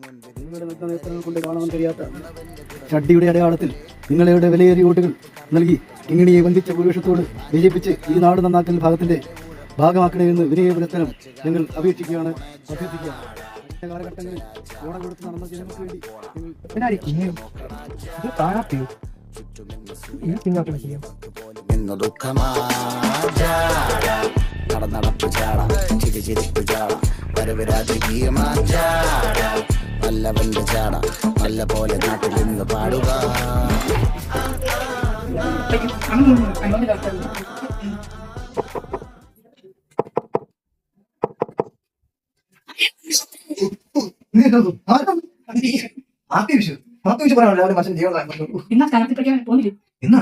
നിങ്ങളുടെ നഗ്നനേത്രങ്ങൾ കൊണ്ട് കാണാൻ കഴിയാത്ത ഷഡ്ഡിയുടെ അടയാളത്തിൽ നിങ്ങളുടെ വിലയേറിയ വോട്ടുകൾ നൽകി കിങ്ങിണിയെ വന്ദിച്ച ഭൂരിപക്ഷത്തോട് വിജയിപ്പിച്ച് ഈ നാട് നന്നാക്കൽ ഭാഗത്തിന്റെ ഭാഗമാക്കണമെന്ന് വിനയപുരത്തരം ഞങ്ങൾ അപേക്ഷിക്കുകയാണ്, അഭ്യർത്ഥിക്കുകയാണ്. കാലഘട്ടങ്ങളിൽ ഓണം കൊടുത്ത് നടന്ന ജനങ്ങൾക്ക് വേണ്ടി നല്ലവന്റെ ചാട നല്ല പോലെ നാട്ടിൽ നിന്ന് പാടുക. എന്നാ